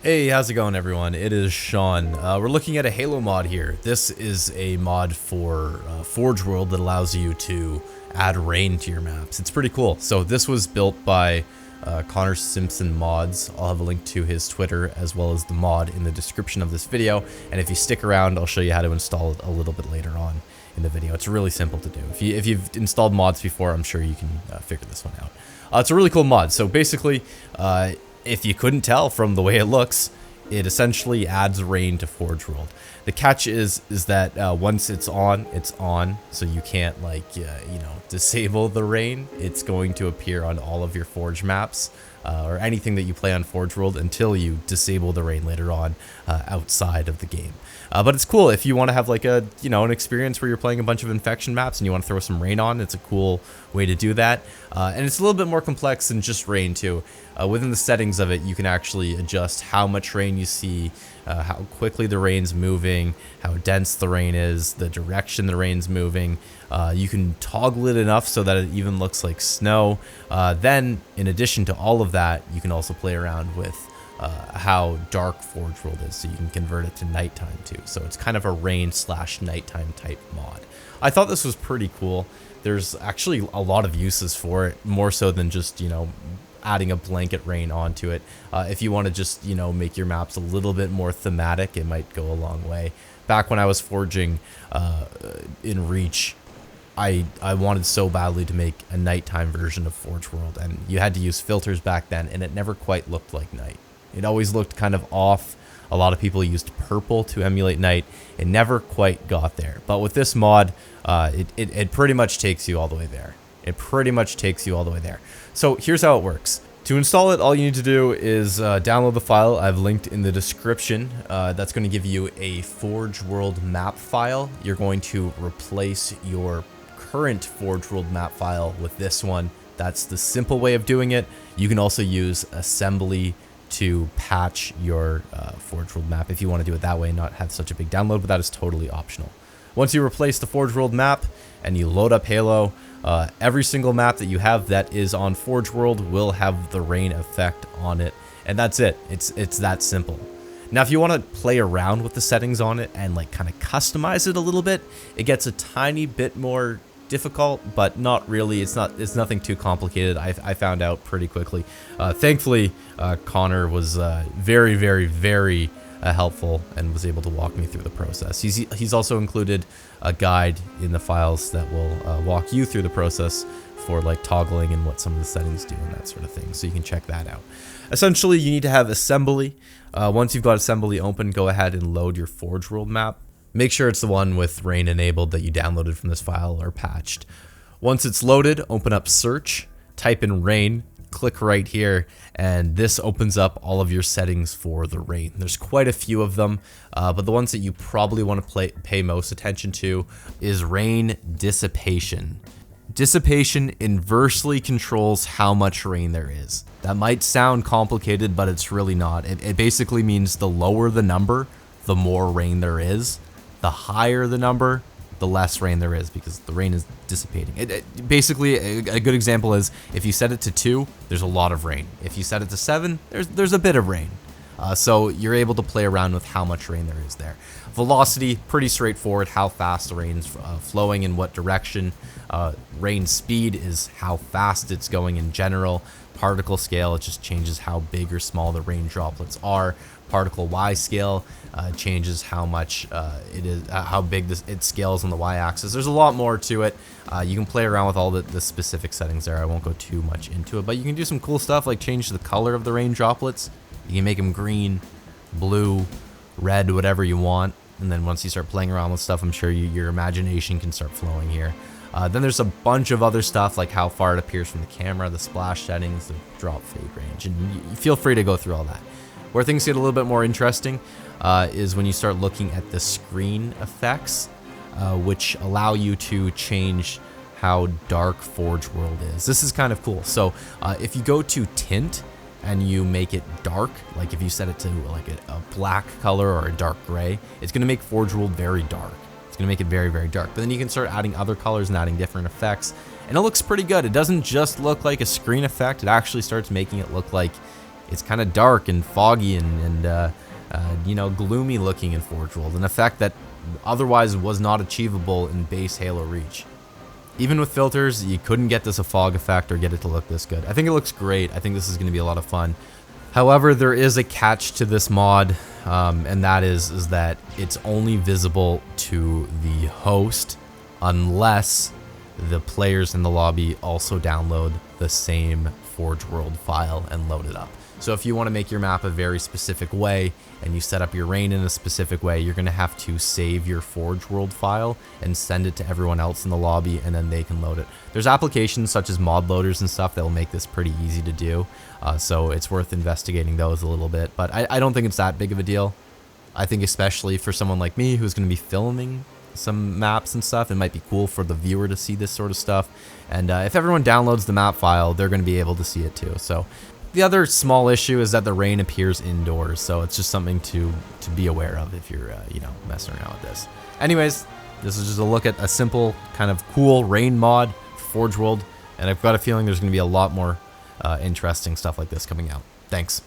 Hey, how's it going everyone? It is Sean. We're looking at a Halo mod here. This is a mod for Forge World that allows you to add rain to your maps. It's pretty cool. So this was built by Connor Simpson mods. I'll have a link to his Twitter as well as the mod in the description of this video. And if you stick around, I'll show you how to install it a little bit later on in the video. It's really simple to do. If you've installed mods before, I'm sure you can figure this one out. It's a really cool mod. So basically, if you couldn't tell from the way it looks, it essentially adds rain to Forge World. The catch is that once it's on, so you can't disable the rain. It's going to appear on all of your Forge maps or anything that you play on Forge World until you disable the rain later on outside of the game. But it's cool if you want to have like an experience where you're playing a bunch of infection maps and you want to throw some rain on. It's a cool way to do that. And it's a little bit more complex than just rain too. Within the settings of it, you can actually adjust how much rain you see, how quickly the rain's moving, how dense the rain is, the direction the rain's moving. You can toggle it enough so that it even looks like snow. Then, in addition to all of that, you can also play around with how dark Forge World is, so you can convert it to nighttime too. So it's kind of a rain/nighttime type mod. I thought this was pretty cool. There's actually a lot of uses for it, more so than just, adding a blanket rain onto it. If you want to just, make your maps a little bit more thematic, it might go a long way. Back when I was forging in Reach, I wanted so badly to make a nighttime version of Forge World, and you had to use filters back then, and it never quite looked like night. It always looked kind of off. A lot of people used purple to emulate night. It never quite got there. But with this mod, it pretty much takes you all the way there. So here's how it works. To install it, all you need to do is download the file I've linked in the description. That's going to give you a Forge World map file. You're going to replace your current Forge World map file with this one. That's the simple way of doing it. You can also use assembly to patch your Forge World map if you want to do it that way and not have such a big download, but that is totally optional. Once you replace the Forge World map and you load up Halo, every single map that you have that is on Forge World will have the rain effect on it, and that's it. It's that simple. Now, if you want to play around with the settings on it and kind of customize it a little bit, it gets a tiny bit more difficult, but not really. It's nothing too complicated. I found out pretty quickly. Thankfully, Connor was very, very, very helpful and was able to walk me through the process. He's also included a guide in the files that will walk you through the process for toggling and what some of the settings do and that sort of thing, so you can check that out. Essentially, you need to have assembly. Once you've got assembly open, go ahead and load your Forge World map. Make sure it's the one with rain enabled that you downloaded from this file or patched. Once it's loaded, open up search, type in rain, click right here, and this opens up all of your settings for the rain. There's quite a few of them, but the ones that you probably want to pay most attention to is rain dissipation. Dissipation inversely controls how much rain there is. That might sound complicated, but it's really not. It basically means the lower the number, the more rain there is. The higher the number, the less rain there is, because the rain is dissipating. Basically, a good example is if you set it to 2, there's a lot of rain. If you set it to 7, there's a bit of rain. So you're able to play around with how much rain there is there. Velocity, pretty straightforward, how fast the rain's flowing, in what direction. Rain speed is how fast it's going in general. Particle scale, it just changes how big or small the rain droplets are. Particle Y scale changes how much it is, how big it scales on the Y-axis. There's a lot more to it. You can play around with all the specific settings there. I won't go too much into it, but you can do some cool stuff like change the color of the rain droplets. You can make them green, blue, red, whatever you want. And then once you start playing around with stuff, I'm sure your imagination can start flowing here. Then there's a bunch of other stuff like how far it appears from the camera, the splash settings, the drop fade range, and you feel free to go through all that. Where things get a little bit more interesting is when you start looking at the screen effects, which allow you to change how dark Forge World is. This is kind of cool. So if you go to tint and you make it dark, like if you set it to a black color or a dark gray, it's going to make Forge World very dark. It's going to make it very, very dark. But then you can start adding other colors and adding different effects, and it looks pretty good. It doesn't just look like a screen effect. It actually starts making it look like it's kind of dark and foggy and you know, gloomy looking in Forge World, an effect that otherwise was not achievable in base Halo Reach. Even with filters, you couldn't get this a fog effect or get it to look this good. I think it looks great. I think this is going to be a lot of fun. However, there is a catch to this mod, and that is that it's only visible to the host unless the players in the lobby also download the same Forge World file and load it up. So if you want to make your map a very specific way and you set up your rain in a specific way, you're going to have to save your Forge World file and send it to everyone else in the lobby, and then they can load it. There's applications such as mod loaders and stuff that will make this pretty easy to do, so it's worth investigating those a little bit, but I don't think it's that big of a deal. I think especially for someone like me who's going to be filming some maps and stuff, it might be cool for the viewer to see this sort of stuff, and if everyone downloads the map file, they're going to be able to see it too. So the other small issue is that the rain appears indoors, so it's just something to be aware of if you're you know, messing around with this. Anyways, this is just a look at a simple kind of cool rain mod for Forge World, and I've got a feeling there's going to be a lot more interesting stuff like this coming out. Thanks.